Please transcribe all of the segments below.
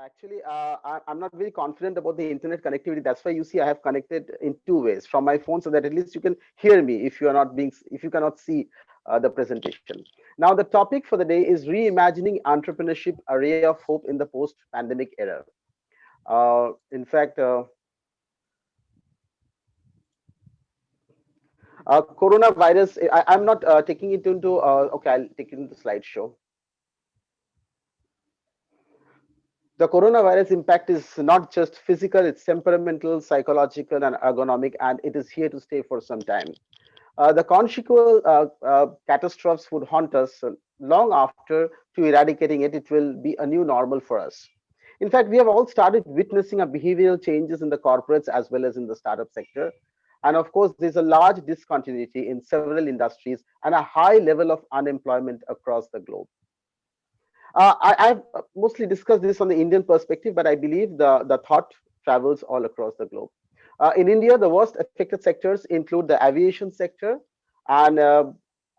Actually, I'm not very confident about the internet connectivity. That's why you see I have connected in two ways from my phone, so that at least you can hear me if you are not being, if you cannot see the presentation. Now, the topic for the day is reimagining entrepreneurship, a ray of hope in the post-pandemic era. In fact, coronavirus. I'm not taking it into. Okay, I'll take it into the slideshow. The coronavirus impact is not just physical; it's temperamental, psychological, and ergonomic, and it is here to stay for some time. The consequential catastrophes would haunt us long after. To eradicating it, it will be a new normal for us. In fact, we have all started witnessing a behavioral changes in the corporates as well as in the startup sector. And of course, there's a large discontinuity in several industries and a high level of unemployment across the globe. I've mostly discussed this on the Indian perspective, but I believe the thought travels all across the globe. In India, the worst affected sectors include the aviation sector, and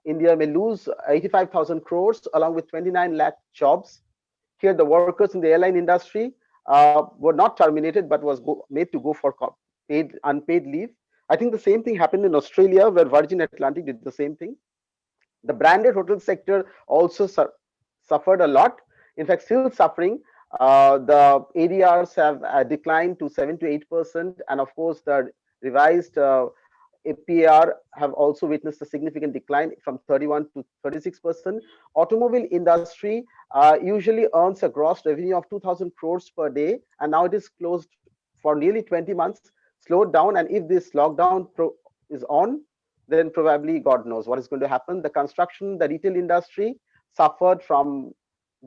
India may lose 85,000 crores along with 29 lakh jobs. Here, the workers in the airline industry were not terminated, but was made to go for paid unpaid leave. I think the same thing happened in Australia, where Virgin Atlantic did the same thing. The branded hotel sector also suffered a lot. In fact, still suffering. The ADRs have declined to 7 to 8%, and of course, the revised APR have also witnessed a significant decline from 31 to 36%. Automobile industry usually earns a gross revenue of 2,000 crores per day, and now it is closed for nearly 20 months, slowed down. And if this lockdown is on, then probably God knows what is going to happen. The construction, the retail industry suffered from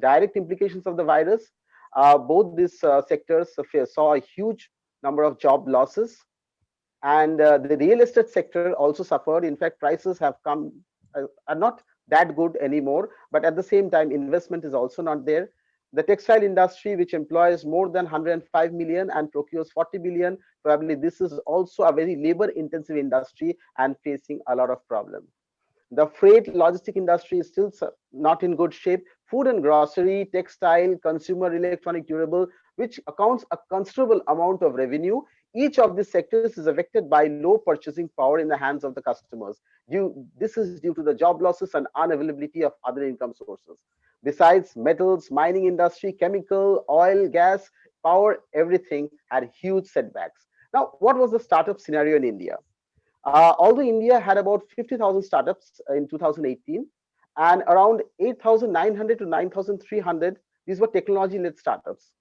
direct implications of the virus. Both these sectors saw a huge number of job losses, and the real estate sector also suffered. In fact, prices have come are not that good anymore, but at the same time, investment is also not there. The textile industry, which employs more than 105 million and procures 40 billion, probably this is also a very labor intensive industry and facing a lot of problems. The freight logistic industry is still not in good shape. Food and grocery, textile, consumer electronic durable, which accounts a considerable amount of revenue. Each of these sectors is affected by low purchasing power in the hands of the customers. This is due to the job losses and unavailability of other income sources. Besides, metals, mining industry, chemical, oil, gas, power, everything had huge setbacks. Now, what was the startup scenario in India? Although India had about 50,000 startups in 2018, and around 8,900 to 9,300, these were technology-led startups.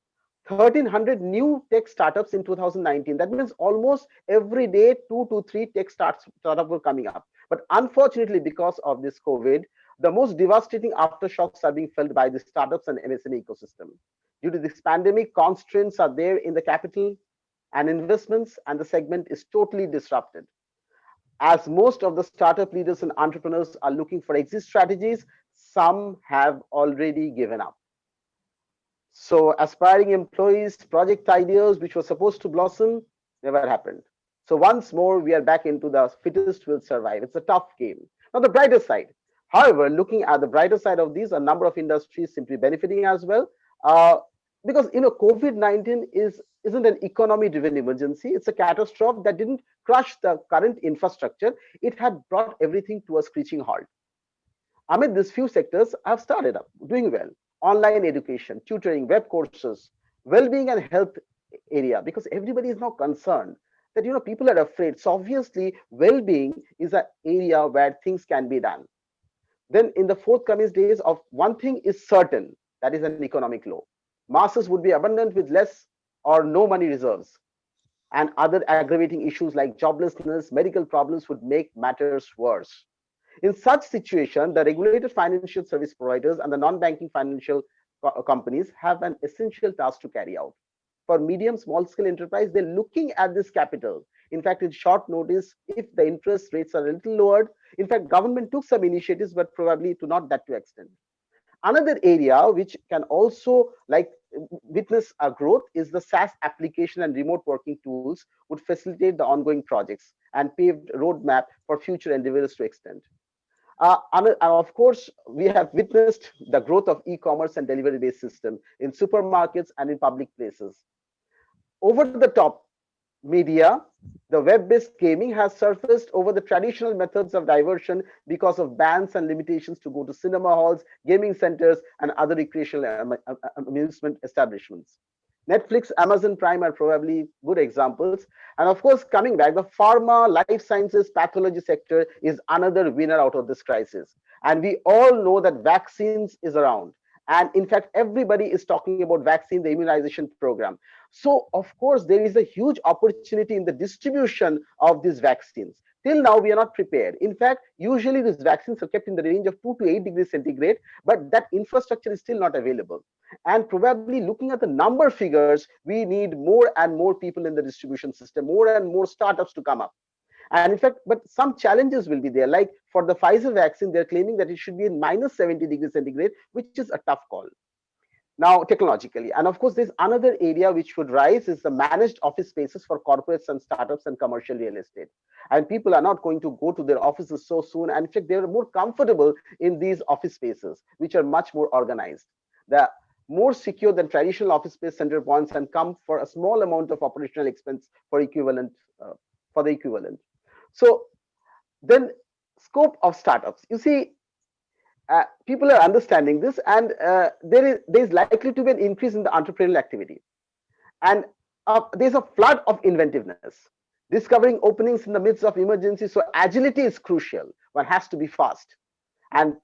1,300 new tech startups in 2019. That means almost every day, 2 to 3 tech startups were coming up. But unfortunately, because of this COVID, the most devastating aftershocks are being felt by the startups and MSME ecosystem. Due to this pandemic, constraints are there in the capital and investments, and the segment is totally disrupted. As most of the startup leaders and entrepreneurs are looking for exit strategies, some have already given up. So aspiring employees, project ideas which were supposed to blossom never happened. So once more, we are back into the fittest will survive. It's a tough game. Now, the brighter side. However, looking at the brighter side of these, a number of industries simply benefiting as well. Uh, because COVID-19 isn't an economy-driven emergency. It's a catastrophe that didn't crush the current infrastructure. It had brought everything to a screeching halt. Amid these few sectors have started up, doing well. Online education, tutoring, web courses, well-being and health area, because everybody is now concerned that people are afraid. So obviously, well-being is an area where things can be done. Then in the forthcoming days, of one thing is certain, that is an economic low. Masses would be abundant with less or no money reserves, and other aggravating issues like joblessness, medical problems would make matters worse. In such situation, the regulated financial service providers and the non-banking financial companies have an essential task to carry out. For medium, small scale enterprise, they're looking at this capital. In fact, in short notice, if the interest rates are a little lowered, in fact, government took some initiatives, but probably to not that to extent. Another area which can also witness a growth is the SaaS application and remote working tools would facilitate the ongoing projects and paved roadmap for future endeavors to extend. And of course, we have witnessed the growth of e-commerce and delivery-based system in supermarkets and in public places. Over the top media, the web-based gaming has surfaced over the traditional methods of diversion because of bans and limitations to go to cinema halls, gaming centers, and other recreational amusement establishments. Netflix, Amazon Prime are probably good examples. And of course, coming back, the pharma, life sciences, pathology sector is another winner out of this crisis. And we all know that vaccines is around. And in fact, everybody is talking about vaccine, the immunization program. So, of course, there is a huge opportunity in the distribution of these vaccines. Till now, we are not prepared. In fact, usually these vaccines are kept in the range of 2 to 8 degrees centigrade, but that infrastructure is still not available. And probably looking at the number figures, we need more and more people in the distribution system, more and more startups to come up. And in fact, but some challenges will be there. Like for the Pfizer vaccine, they're claiming that it should be in minus 70 degrees centigrade, which is a tough call now technologically. And of course, there's another area which would rise is the managed office spaces for corporates and startups and commercial real estate. And people are not going to go to their offices so soon. And in fact, they're more comfortable in these office spaces, which are much more organized. The more secure than traditional office space center points and come for a small amount of operational expense for equivalent for the equivalent. So then scope of startups. You see, people are understanding this, and there is likely to be an increase in the entrepreneurial activity, and there's a flood of inventiveness, discovering openings in the midst of emergency. So agility is crucial. One has to be fast, and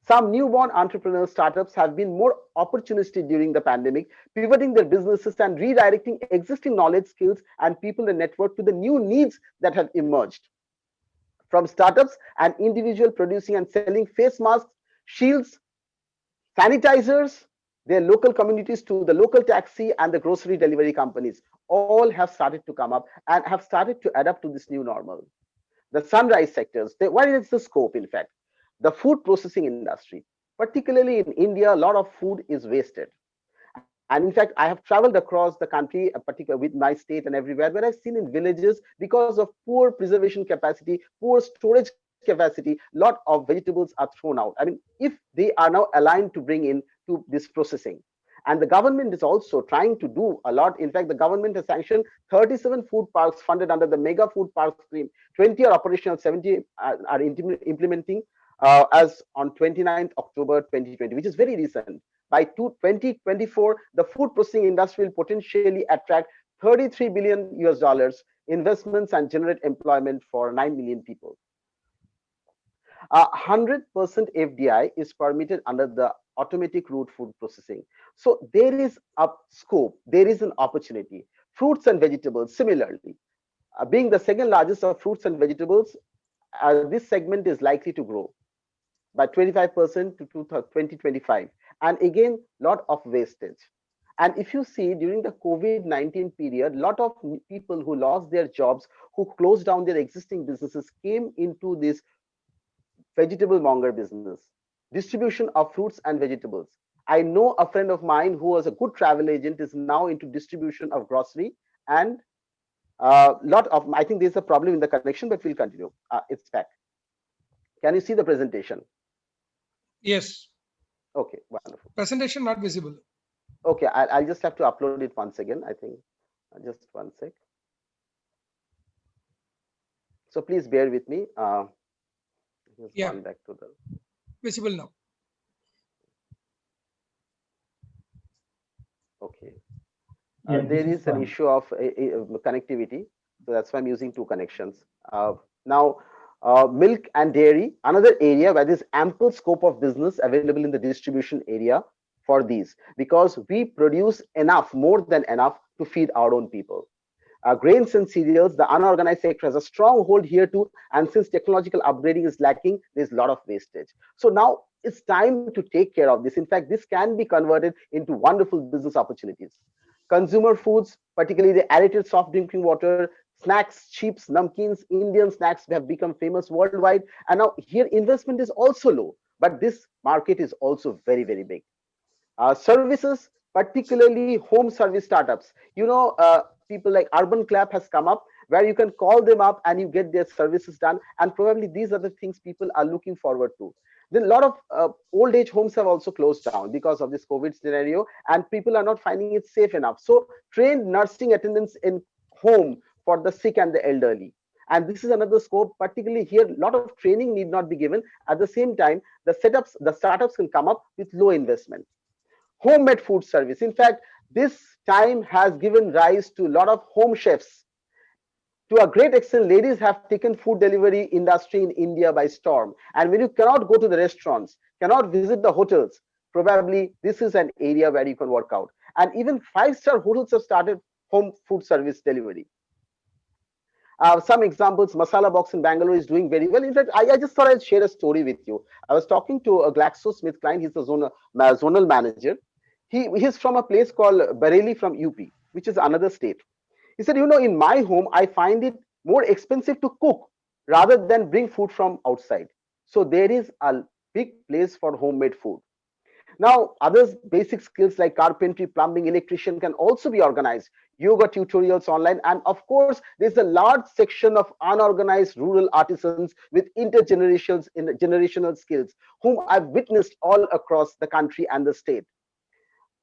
some newborn entrepreneurial startups have been more opportunistic during the pandemic, pivoting their businesses and redirecting existing knowledge, skills, and people and network to the new needs that have emerged from startups and individual producing and selling face masks, shields, sanitizers, their local communities to the local taxi and the grocery delivery companies all have started to come up and have started to adapt to this new normal. The sunrise sectors, what is the scope in fact? The food processing industry, particularly in India, a lot of food is wasted. And in fact, I have traveled across the country, particularly with my state and everywhere, where I've seen in villages because of poor preservation capacity, poor storage capacity, lot of vegetables are thrown out. I mean, if they are now aligned to bring in to this processing. And the government is also trying to do a lot. In fact, the government has sanctioned 37 food parks funded under the mega food park stream. 20 are operational, 70 are implementing as on 29th October 2020, which is very recent. By 2024, the food processing industry will potentially attract 33 billion US dollars investments and generate employment for 9 million people. 100% FDI is permitted under the automatic route food processing. So there is a scope, there is an opportunity. Fruits and vegetables, similarly, being the second largest of fruits and vegetables, this segment is likely to grow by 25% to 2025. And again, lot of wastage. And if you see during the COVID-19 period, lot of people who lost their jobs, who closed down their existing businesses, came into this vegetable monger business, distribution of fruits and vegetables. I know a friend of mine who was a good travel agent is now into distribution of grocery and lot of, I think there's a problem in the connection, but we'll continue. It's back. Can you see the presentation? Yes. Okay, wonderful. Presentation not visible. Okay, I'll just have to upload it once again, I think. Just one sec. So please bear with me. Just Yeah, gone back to the. visible now. Okay. Yeah, this There is is an fine. issue of connectivity, so that's why I'm using two connections. Now, milk and dairy, another area where there's ample scope of business available in the distribution area for these, because we produce enough, more than enough, to feed our own people. Grains and cereals, the unorganized sector has a strong hold here too. And since technological upgrading is lacking, there's a lot of wastage. So now it's time to take care of this. In fact, this can be converted into wonderful business opportunities. Consumer foods, particularly the aerated soft drinking water, snacks, chips, namkeens, Indian snacks have become famous worldwide. And now here investment is also low, but this market is also very, very big. Services, particularly home service startups. People like Urban Clap has come up. where you can call them up and you get their services done. And probably these are the things people are looking forward to. Then a lot of old age homes have also closed down because of this COVID scenario, and people are not finding it safe enough. So trained nursing attendants in home for the sick and the elderly. And this is another scope, particularly here, a lot of training need not be given. At the same time, the startups can come up with low investment. Homemade food service. In fact, this time has given rise to a lot of home chefs. To a great extent, ladies have taken food delivery industry in India by storm. And when you cannot go to the restaurants, cannot visit the hotels, probably this is an area where you can work out. And even five-star hotels have started home food service delivery. Some examples, Masala Box in Bangalore is doing very well. In fact, I just thought I'd share a story with you. I was talking to a GlaxoSmithKline, he's the zonal manager. He's from a place called Bareilly from UP, which is another state. He said, in my home, I find it more expensive to cook rather than bring food from outside. So there is a big place for homemade food. Now, other basic skills like carpentry, plumbing, electrician can also be organized. Yoga tutorials online, and of course, there's a large section of unorganized rural artisans with generational skills, whom I've witnessed all across the country and the state.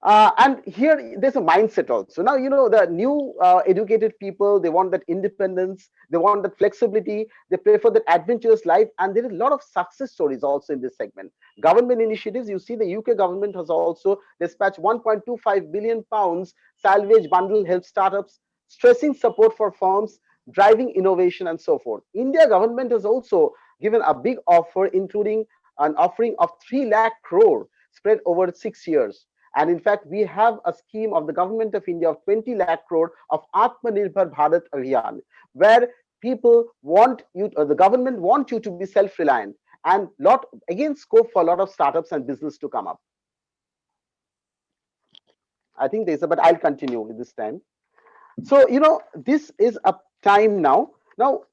And here there's a mindset also. Now, the new educated people, they want that independence, they want that flexibility, they prefer that adventurous life, and there is a lot of success stories also in this segment. Government initiatives, you see the UK government has also dispatched 1.25 billion pounds salvage bundle help startups, stressing support for firms, driving innovation and so forth. India government has also given a big offer, including an offering of 3 lakh crore spread over 6 years. And in fact, we have a scheme of the government of India of 20 lakh crore of Atmanirbhar Bharat Abhiyan, where people want you, the government want you to be self-reliant, and again scope for a lot of startups and business to come up. I think there's but I'll continue with this time. So, this is a time now. Now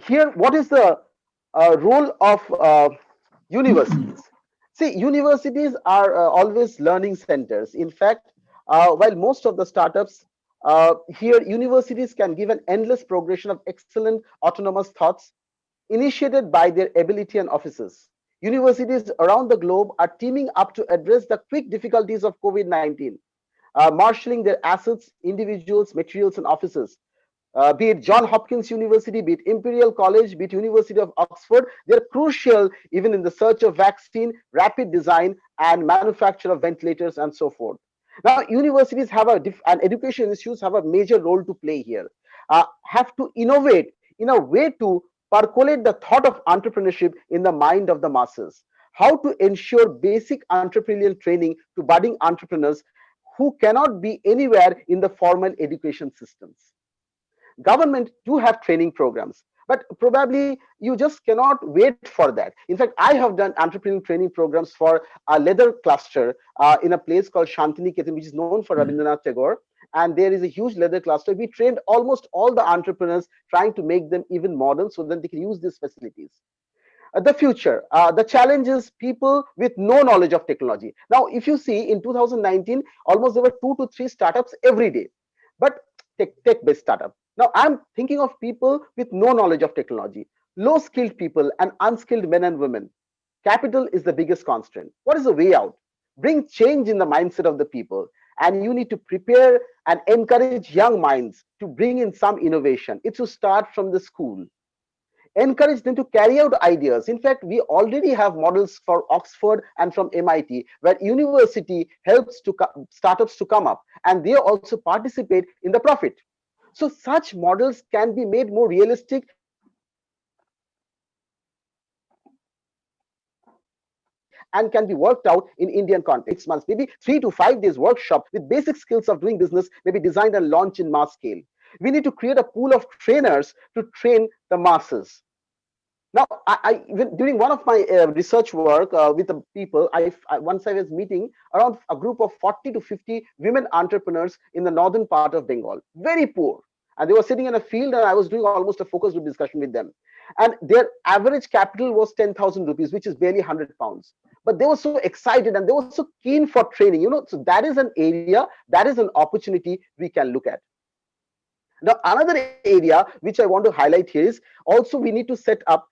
here, what is the role of universities? See, universities are always learning centers. In fact, while most of the startups here, universities can give an endless progression of excellent autonomous thoughts initiated by their ability and offices. Universities around the globe are teaming up to address the quick difficulties of COVID-19, marshalling their assets, individuals, materials, and offices. Be it John Hopkins University, be it Imperial College, be it University of Oxford, they're crucial even in the search of vaccine, rapid design, and manufacture of ventilators and so forth. Now, universities have and education institutes have a major role to play here. Have to innovate in a way to percolate the thought of entrepreneurship in the mind of the masses. How to ensure basic entrepreneurial training to budding entrepreneurs who cannot be anywhere in the formal education systems. Government do have training programs, but probably you just cannot wait for that. In fact, I have done entrepreneurial training programs for a leather cluster in a place called Shantiniketan, which is known for Rabindranath Tagore. And there is a huge leather cluster. We trained almost all the entrepreneurs, trying to make them even modern so that they can use these facilities. The future, the challenge is people with no knowledge of technology. Now, if you see in 2019, almost there were 2 to 3 startups every day, but tech-based startup. Now, I'm thinking of people with no knowledge of technology, low-skilled people and unskilled men and women. Capital is the biggest constraint. What is the way out? Bring change in the mindset of the people. And you need to prepare and encourage young minds to bring in some innovation. It's to start from the school. Encourage them to carry out ideas. In fact, we already have models for Oxford and from MIT, where university helps to startups to come up, and they also participate in the profit. So such models can be made more realistic and can be worked out in Indian context. 6 months, maybe 3 to 5 days workshop with basic skills of doing business may be designed and launched in mass scale. We need to create a pool of trainers to train the masses. Now, during one of my research work with the people, once I was meeting around a group of 40 to 50 women entrepreneurs in the northern part of Bengal, very poor. And they were sitting in a field, and I was doing almost a focus group discussion with them. And their average capital was 10,000 rupees, which is barely 100 pounds. But they were so excited and they were so keen for training, so that is an area, that is an opportunity we can look at. Now, another area which I want to highlight here is also we need to set up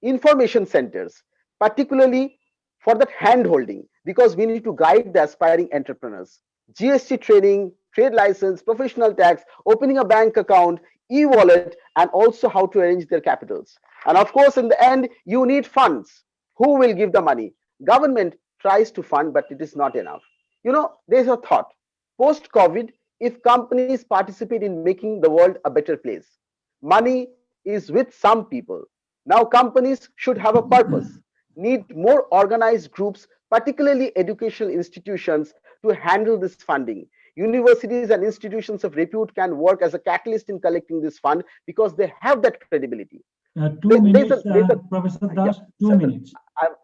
information centers, particularly for that hand holding, because we need to guide the aspiring entrepreneurs. GST training, trade license, professional tax, opening a bank account, e-wallet, and also how to arrange their capitals. And of course, in the end, you need funds. Who will give the money? Government tries to fund, but it is not enough. There's a thought. Post-COVID, if companies participate in making the world a better place, money is with some people. Now companies should have a purpose, need more organized groups, particularly educational institutions, to handle this funding. Universities and institutions of repute can work as a catalyst in collecting this fund because they have that credibility. 2 minutes, Professor Yeah, Das, 2 minutes.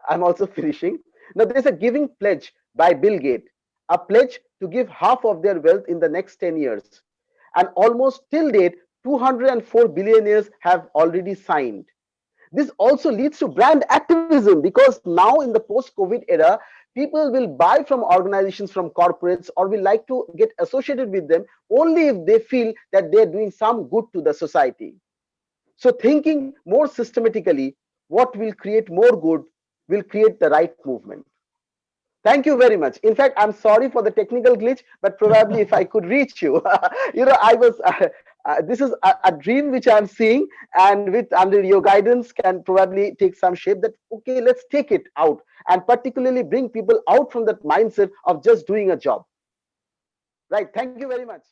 I'm also finishing. Now, there's a giving pledge by Bill Gates, a pledge to give half of their wealth in the next 10 years. And almost till date, 204 billionaires have already signed. This also leads to brand activism because now in the post-COVID era, people will buy from organizations, from corporates, or will like to get associated with them only if they feel that they're doing some good to the society. So thinking more systematically, what will create more good will create the right movement. Thank you very much. In fact, I'm sorry for the technical glitch, but probably if I could reach you, I was. This is a dream which I'm seeing, and with under your guidance, can probably take some shape. That okay, let's take it out, and particularly bring people out from that mindset of just doing a job. Right. Thank you very much.